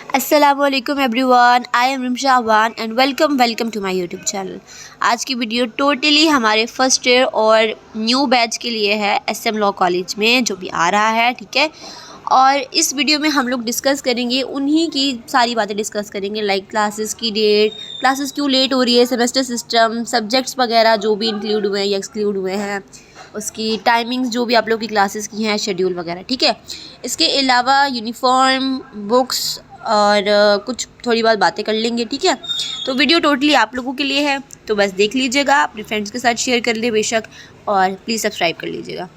अस्सलामुअलैकुम everyone, I am Rimsha Awan and welcome to my YouTube channel. आज की वीडियो टोटली हमारे फर्स्ट ईयर और न्यू बैच के लिए है एसएम लॉ कॉलेज में जो भी आ रहा है, ठीक है। और इस वीडियो में हम लोग डिस्कस करेंगे उन्हीं की सारी बातें डिस्कस करेंगे, लाइक क्लासेस की डेट, क्लासेस क्यों लेट हो रही है, सेमेस्टर सिस्टम, सब्जेक्ट्स वगैरह जो भी इंक्लूड हुए हैं या एक्सक्लूड हुए हैं, उसकी टाइमिंग्स जो भी आप लोग की क्लासेस की हैं, शेड्यूल वगैरह, ठीक है। इसके अलावा यूनिफॉर्म, बुक्स और कुछ थोड़ी बहुत बातें कर लेंगे, ठीक है। तो वीडियो टोटली आप लोगों के लिए है, तो बस देख लीजिएगा, अपने फ्रेंड्स के साथ शेयर कर ले बेशक, और प्लीज़ सब्सक्राइब कर लीजिएगा।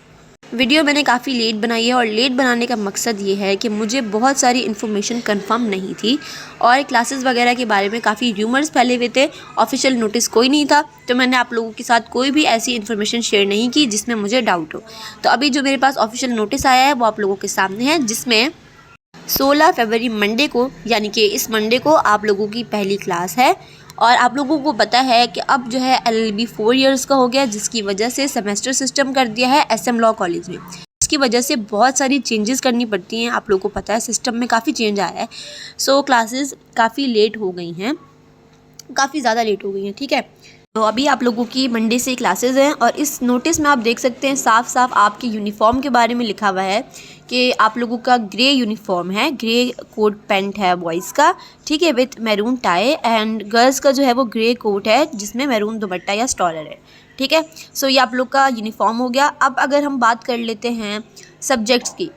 वीडियो मैंने काफ़ी लेट बनाई है और लेट बनाने का मकसद ये है कि मुझे बहुत सारी इन्फॉर्मेशन कंफर्म नहीं थी और क्लासेस वगैरह के बारे में काफ़ी र्यूमर्स फैले हुए थे, ऑफिशियल नोटिस कोई नहीं था, तो मैंने आप लोगों के साथ कोई भी ऐसी इन्फॉर्मेशन शेयर नहीं की जिसमें मुझे डाउट हो। तो अभी जो मेरे पास ऑफिशियल नोटिस आया है वो आप लोगों के सामने है, जिसमें 16 फरवरी मंडे को, यानी कि इस मंडे को आप लोगों की पहली क्लास है। और आप लोगों को पता है कि अब जो है LLB 4 इयर्स का हो गया, जिसकी वजह से सेमेस्टर सिस्टम कर दिया है एसएम लॉ कॉलेज में। इसकी वजह से बहुत सारी चेंजेस करनी पड़ती हैं, आप लोगों को पता है सिस्टम में काफ़ी चेंज आया है। सो क्लासेस काफ़ी लेट हो गई हैं, काफ़ी ज़्यादा लेट हो गई हैं, ठीक है। तो अभी आप लोगों की मंडे से क्लासेस हैं और इस नोटिस में आप देख सकते हैं साफ साफ आपके यूनिफॉर्म के बारे में लिखा हुआ है कि आप लोगों का ग्रे यूनिफॉर्म है, ग्रे कोट पैंट है बॉयज़ का, ठीक है, with maroon tie, and girls का जो है वो ग्रे कोट है जिसमें मैरून दुपट्टा या स्टॉलर है, ठीक है। सो ये आप लोग का यूनिफॉर्म हो गया। अब अगर हम बात कर लेते हैं सब्जेक्ट्स की,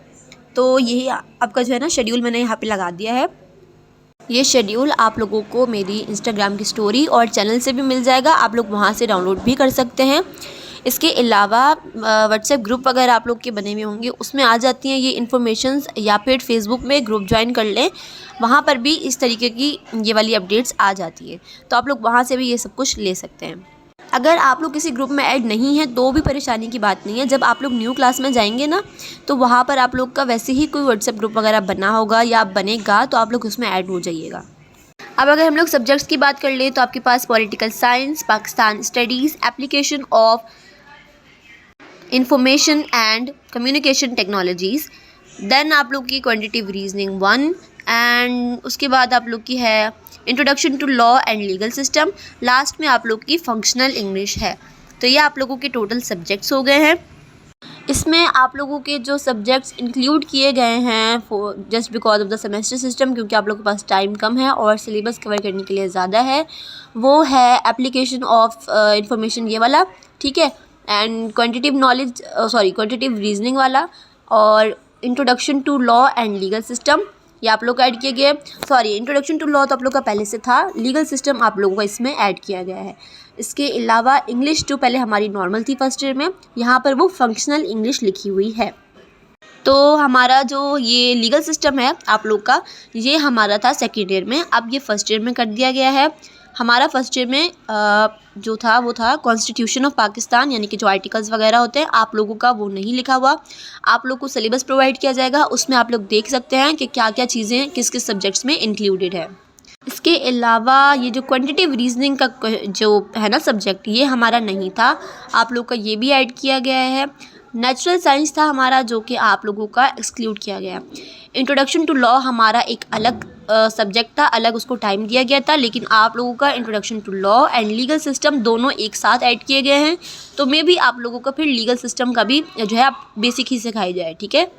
तो यही आपका जो है ना शेड्यूल मैंने यहाँ पे लगा दिया है। ये शेड्यूल आप लोगों को मेरी इंस्टाग्राम की स्टोरी और चैनल से भी मिल जाएगा, आप लोग वहाँ से डाउनलोड भी कर सकते हैं। इसके अलावा व्हाट्सएप ग्रुप वगैरह आप लोग के बने हुए होंगे, उसमें आ जाती हैं ये इन्फॉर्मेशंस, या फिर फेसबुक में ग्रुप ज्वाइन कर लें, वहाँ पर भी इस तरीके की ये वाली अपडेट्स आ जाती है, तो आप लोग वहाँ से भी ये सब कुछ ले सकते हैं। अगर आप लोग किसी ग्रुप में ऐड नहीं हैं तो भी परेशानी की बात नहीं है, जब आप लोग न्यू क्लास में जाएंगे ना, तो वहाँ पर आप लोग का वैसे ही कोई व्हाट्सएप ग्रुप वगैरह बना होगा या बनेगा, तो आप लोग उसमें ऐड हो जाइएगा। अब अगर हम लोग सब्जेक्ट्स की बात कर लें तो आपके पास political science, Pakistan studies, application of information and communication technologies, then आप लोग की क्वांटिटेटिव रीजनिंग 1, एंड उसके बाद आप लोग की है introduction to law and legal system, last में आप लोग की फंक्शनल इंग्लिश है। तो ये आप लोगों के टोटल सब्जेक्ट्स हो गए हैं। इसमें आप लोगों के जो सब्जेक्ट्स इंक्लूड किए गए हैं just because of the semester system, क्योंकि आप लोगों के पास टाइम कम है और सिलेबस कवर करने के लिए ज़्यादा है, वो है एप्लीकेशन ऑफ इंफॉर्मेशन ये वाला, ठीक है, and quantitative knowledge, quantitative reasoning वाला, और introduction to law and legal system, ये आप लोग का ऐड किया गया है। इंट्रोडक्शन टू लॉ तो आप लोग का पहले से था, लीगल सिस्टम आप लोगों का इसमें ऐड किया गया है। इसके अलावा इंग्लिश जो पहले हमारी नॉर्मल थी फर्स्ट ईयर में, यहाँ पर वो फंक्शनल इंग्लिश लिखी हुई है। तो हमारा जो ये लीगल सिस्टम है आप लोग का, ये हमारा था सेकेंड ईयर में, अब ये फर्स्ट ईयर में कर दिया गया है। हमारा फर्स्ट ईयर में जो था वो था कॉन्स्टिट्यूशन ऑफ पाकिस्तान, यानी कि जो आर्टिकल्स वगैरह होते हैं आप लोगों का वो नहीं लिखा हुआ। आप लोग को सिलेबस प्रोवाइड किया जाएगा, उसमें आप लोग देख सकते हैं कि क्या क्या चीज़ें किस किस सब्जेक्ट्स में इंक्लूडेड है। इसके अलावा ये जो क्वांटिटेटिव रीजनिंग का जो है ना सब्जेक्ट, ये हमारा नहीं था, आप लोग का ये भी ऐड किया गया है। नेचुरल साइंस था हमारा, जो कि आप लोगों का एक्सक्लूड किया गया। इंट्रोडक्शन टू लॉ हमारा एक अलग सब्जेक्ट था, अलग उसको टाइम दिया गया था, लेकिन आप लोगों का introduction to law and legal system दोनों एक साथ ऐड किए गए हैं, तो मे भी आप लोगों का फिर लीगल सिस्टम का भी जो है आप बेसिक ही सिखाई जाए, ठीक है।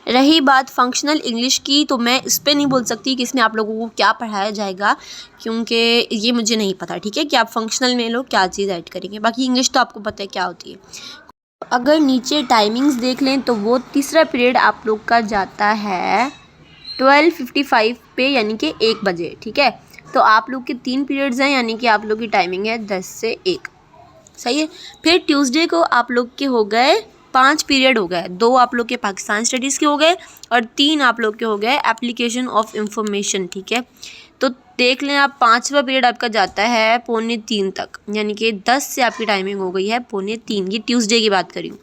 रही बात फंक्शनल इंग्लिश की, तो मैं इस पर नहीं बोल सकती कि इसमें आप लोगों को क्या पढ़ाया जाएगा, क्योंकि ये मुझे नहीं पता, ठीक है, कि आप फंक्शनल में लोग क्या चीज़ ऐड करेंगे। बाकी इंग्लिश तो आपको पता है क्या होती है। अगर नीचे टाइमिंग्स देख लें तो वो तीसरा पीरियड आप लोग का जाता है 12:55 पे, यानी कि 1 बजे, ठीक है। तो आप लोग के 3 पीरियड्स हैं, यानी कि आप लोग की टाइमिंग है 10 से 1, सही है। फिर ट्यूसडे को आप लोग के हो गए 5 पीरियड हो गए, 2 आप लोग के पाकिस्तान स्टडीज़ के हो गए और 3 आप लोग के हो गए एप्लीकेशन ऑफ इंफॉर्मेशन, ठीक है। तो देख लें आप, 5वां पीरियड आपका जाता है 2:45 तक, यानी कि 10 से आपकी टाइमिंग हो गई है 2:45, ये ट्यूसडे की बात करी हूँ।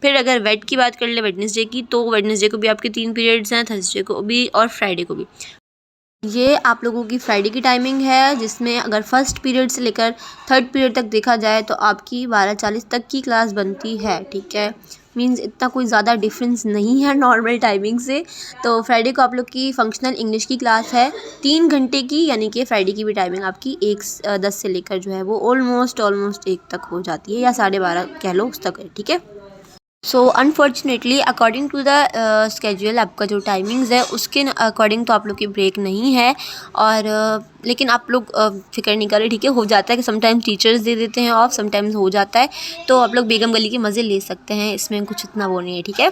फिर अगर वेट की बात कर ले वेडनेसडे की, तो वेडनेसडे को भी आपके 3 पीरियड्स हैं, थर्सडे को भी और फ्राइडे को भी। ये आप लोगों की फ्राइडे की टाइमिंग है, जिसमें अगर फर्स्ट पीरियड से लेकर थर्ड पीरियड तक देखा जाए तो आपकी 12:40 तक की क्लास बनती है, ठीक है। मींस इतना कोई ज़्यादा डिफरेंस नहीं है नॉर्मल टाइमिंग से। तो फ्राइडे को आप लोग की फंक्शनल इंग्लिश की क्लास है 3 घंटे की, यानी कि फ्राइडे की भी टाइमिंग आपकी 10 से लेकर जो है वो ऑलमोस्ट 1 तक हो जाती है, या 12:30 कह लो उस तक है, ठीक है। So unfortunately according to the schedule आपका जो टाइमिंग्स है उसके अकॉर्डिंग तो आप लोग की ब्रेक नहीं है। और लेकिन आप लोग फिक्र नहीं करें, ठीक है। हो जाता है कि समटाइम्स टीचर्स दे देते हैं ऑफ, समटाइम्स हो जाता है, तो आप लोग बेगम गली के मज़े ले सकते हैं, इसमें कुछ इतना वो नहीं है, ठीक है।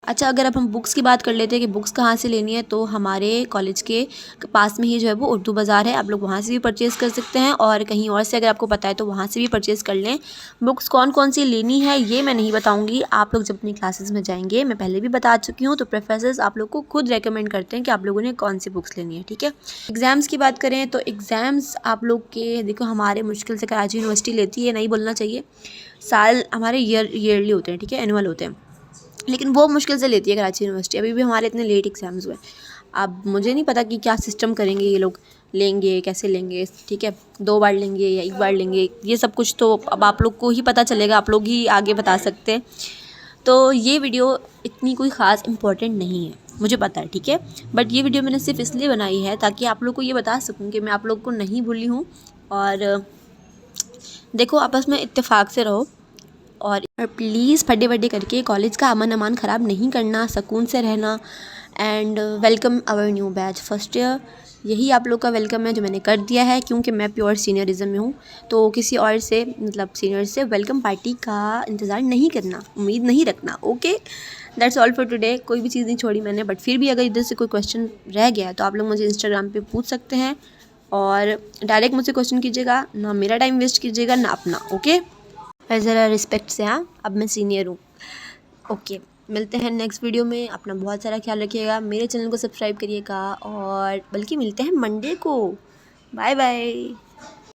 अच्छा, अगर अब हम बुक्स की बात कर लेते हैं कि बुक्स कहाँ से लेनी है, तो हमारे कॉलेज के पास में ही जो है वो उर्दू बाज़ार है, आप लोग वहाँ से भी परचेज़ कर सकते हैं, और कहीं और से अगर आपको पता है तो वहाँ से भी परचेज़ कर लें। बुक्स कौन कौन सी लेनी है ये मैं नहीं बताऊँगी, आप लोग जब अपनी क्लासेस में जाएंगे, मैं पहले भी बता चुकी हूँ, तो प्रोफेसर्स आप लोग को खुद रेकमेंड करते हैं कि आप लोगों ने कौन सी बुक्स लेनी है, ठीक है। एग्ज़ाम्स की बात करें तो एग्ज़ाम्स आप लोग के देखो हमारे मुश्किल से कराची यूनिवर्सिटी लेती है, नहीं बोलना चाहिए, साल हमारे ईयरली होते हैं, ठीक है, एनुअल होते हैं, लेकिन वो मुश्किल से लेती है कराची यूनिवर्सिटी। अभी भी हमारे इतने लेट एग्ज़ाम्स हुए। अब मुझे नहीं पता कि क्या सिस्टम करेंगे ये लोग, लेंगे कैसे लेंगे, ठीक है, 2 बार लेंगे या 1 बार लेंगे, ये सब कुछ तो अब आप लोग को ही पता चलेगा, आप लोग ही आगे बता सकते हैं। तो ये वीडियो इतनी कोई ख़ास इम्पोर्टेंट नहीं है, मुझे पता है, ठीक है, बट ये वीडियो मैंने सिर्फ इसलिए बनाई है ताकि आप लोग को ये बता सकूँ कि मैं आप लोग को नहीं भूली हूँ। और देखो, आपस में इत्तेफाक से रहो, और प्लीज़ फटे फटे करके कॉलेज का अमन अमान ख़राब नहीं करना, सुकून से रहना। And welcome our new batch first year, यही आप लोग का वेलकम है जो मैंने कर दिया है, क्योंकि मैं प्योर सीनियरिज्म में हूँ, तो किसी और से मतलब सीनियर से वेलकम पार्टी का इंतज़ार नहीं करना, उम्मीद नहीं रखना। Okay, that's all for today. कोई भी चीज़ नहीं छोड़ी मैंने, बट फिर भी अगर इधर से कोई क्वेश्चन रह गया तो आप लोग मुझे इंस्टाग्राम पे पूछ सकते हैं, और डायरेक्ट मुझसे क्वेश्चन कीजिएगा, ना मेरा टाइम वेस्ट कीजिएगा ना अपना, ओके। ज़रा रिस्पेक्ट से, हाँ, अब मैं सीनियर हूँ। ओके, मिलते हैं नेक्स्ट वीडियो में, अपना बहुत सारा ख्याल रखिएगा, मेरे चैनल को सब्सक्राइब करिएगा, और बल्कि मिलते हैं मंडे को। Bye bye.